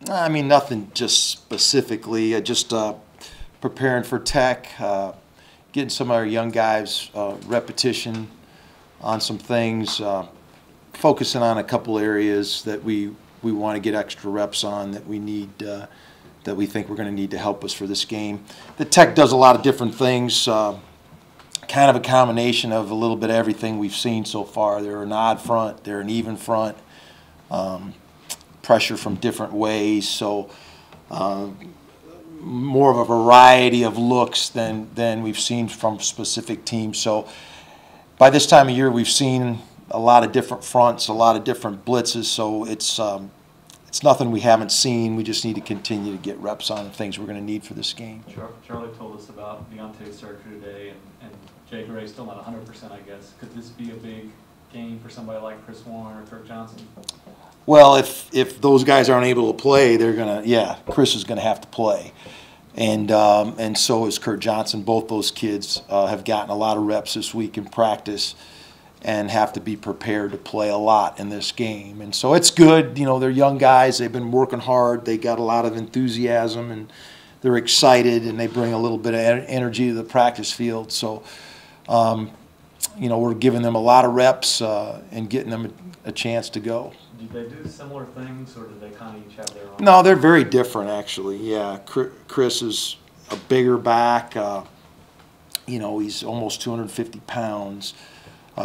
I mean, nothing just specifically. Just preparing for Tech, getting some of our young guys repetition on some things, focusing on a couple areas that we want to get extra reps on that we need, that we think we're going to need to help us for this game. The Tech does a lot of different things, kind of a combination of a little bit of everything we've seen so far. They're an odd front, they're an even front, pressure from different ways, so more of a variety of looks than we've seen from specific teams. So by this time of year, we've seen a lot of different fronts, a lot of different blitzes, so it's nothing we haven't seen. We just need to continue to get reps on the things we're going to need for this game. Charlie told us about Deontay's surgery today, and Jay Gray's still not 100%, I guess. Could this be a big game for somebody like Chris Warren or Kirk Johnson? Well, if those guys aren't able to play, they're gonna, yeah, Chris is gonna have to play, and so is Kurt Johnson. Both those kids have gotten a lot of reps this week in practice, and have to be prepared to play a lot in this game. And so it's good. You know, they're young guys. They've been working hard. They got a lot of enthusiasm, and they're excited, and they bring a little bit of energy to the practice field. So, you know, we're giving them a lot of reps and getting them a chance to go. Do they do similar things, or do they kind of each have their own? No, they're very different, actually. Yeah, Chris is a bigger back. You know, he's almost 250 pounds.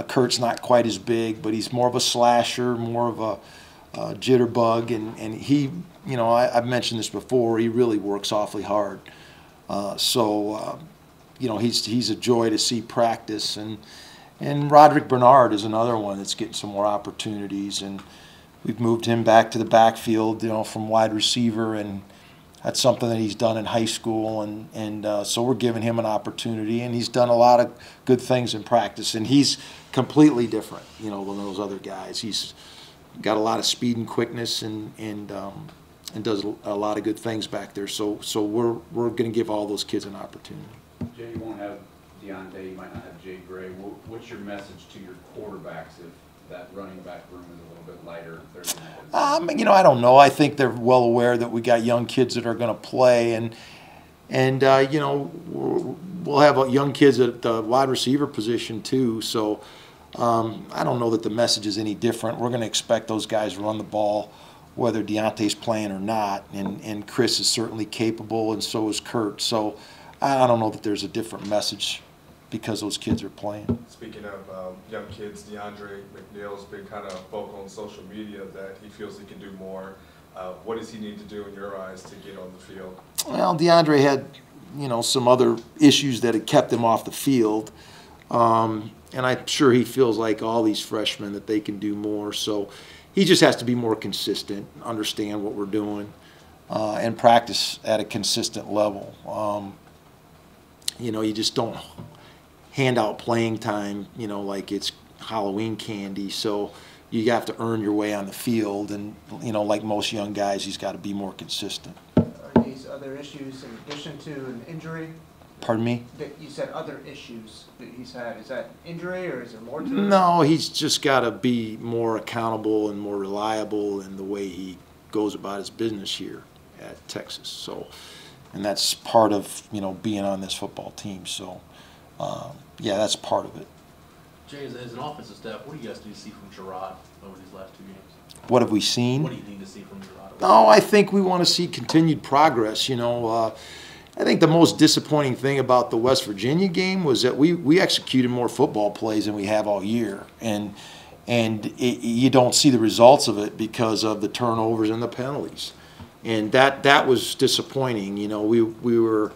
Kurt's not quite as big, but he's more of a slasher, more of a jitterbug, and he, you know, I've mentioned this before, he really works awfully hard. You know, he's a joy to see practice, and Roderick Bernard is another one that's getting some more opportunities, and we've moved him back to the backfield, you know, from wide receiver, and that's something that he's done in high school, and so we're giving him an opportunity, and he's done a lot of good things in practice, and he's completely different, you know, than those other guys. He's got a lot of speed and quickness, and does a lot of good things back there. So we're going to give all those kids an opportunity. Jay, you won't have Deontay, you might not have Jay Gray. What's your message to your quarterbacks if that running back room is a little bit lighter Thursday night? You know, I don't know. I think they're well aware that we got young kids that are going to play, and you know, we'll have young kids at the wide receiver position too. So I don't know that the message is any different. We're going to expect those guys to run the ball, whether Deontay's playing or not, and Chris is certainly capable, and so is Kurt. So I don't know that there's a different message because those kids are playing. Speaking of young kids, DeAndre McNeil's been kind of vocal on social media that he feels he can do more. What does he need to do in your eyes to get on the field? Well, DeAndre had, you know, some other issues that had kept him off the field, and I'm sure he feels like all these freshmen that they can do more. So he just has to be more consistent, understand what we're doing, and practice at a consistent level. You know, you just don't hand out playing time, you know, like it's Halloween candy. So you have to earn your way on the field, and, you know, like most young guys, he's got to be more consistent. Are these other issues in addition to an injury? Pardon me? You said other issues that he's had. Is that injury, or is there more to it? No, he's just got to be more accountable and more reliable in the way he goes about his business here at Texas. So, and that's part of, you know, being on this football team. So, yeah, that's part of it. Jay, as an offensive staff, what do you guys need to see from Gerard over these last 2 games? What have we seen? What do you need to see from Gerard? Oh, I think we want to see continued progress. You know, I think the most disappointing thing about the West Virginia game was that we executed more football plays than we have all year, and you don't see the results of it because of the turnovers and the penalties, and that was disappointing. You know, we were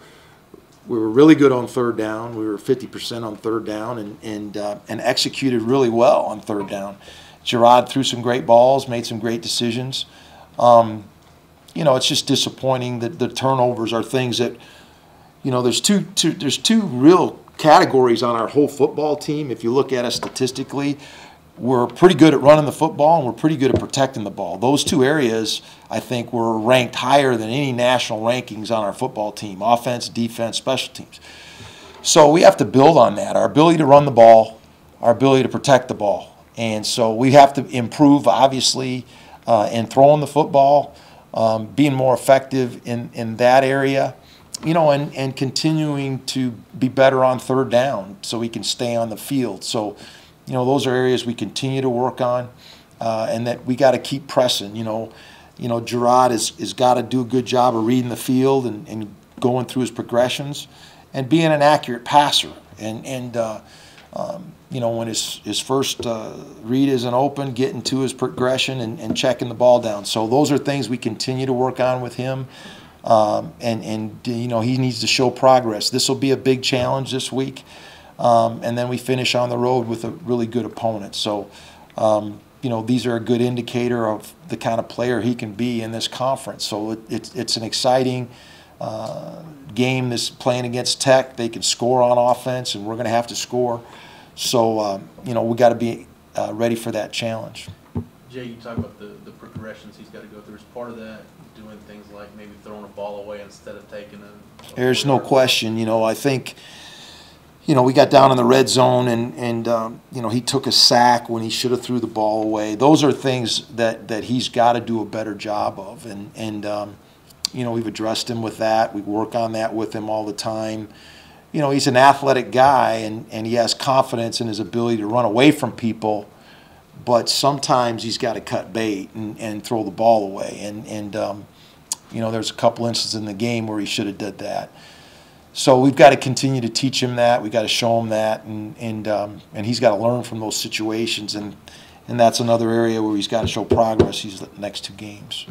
really good on third down. We were 50% on third down, and executed really well on third down. Gerard threw some great balls, made some great decisions. You know, it's just disappointing that the turnovers are things that, you know, there's two real categories on our whole football team. If you look at us statistically, we're pretty good at running the football, and we're pretty good at protecting the ball. Those two areas, I think, were ranked higher than any national rankings on our football team: offense, defense, special teams. So we have to build on that, our ability to run the ball, our ability to protect the ball. And so we have to improve, obviously, in throwing the football. being more effective in that area, and continuing to be better on third down so we can stay on the field. So, those are areas we continue to work on, and that we got to keep pressing. Gerard has got to do a good job of reading the field and going through his progressions and being an accurate passer. When his first read isn't open, getting to his progression and checking the ball down. So those are things we continue to work on with him. He needs to show progress. This will be a big challenge this week. And then we finish on the road with a really good opponent. So, these are a good indicator of the kind of player he can be in this conference. So it's an exciting game, this playing against Tech. They can score on offense, and we're going to have to score. So, we got to be ready for that challenge. Jay, you talk about the progressions he's got to go through. Is part of that doing things like maybe throwing a ball away instead of taking a There's no question. I think, we got down in the red zone and he took a sack when he should have threw the ball away. Those are things that he's got to do a better job of. We've addressed him with that. We work on that with him all the time. He's an athletic guy and he has confidence in his ability to run away from people, but sometimes he's got to cut bait and throw the ball away. There's a couple instances in the game where he should have did that. So we've got to continue to teach him that. We've got to show him that, and he's got to learn from those situations. And that's another area where he's got to show progress these next two games.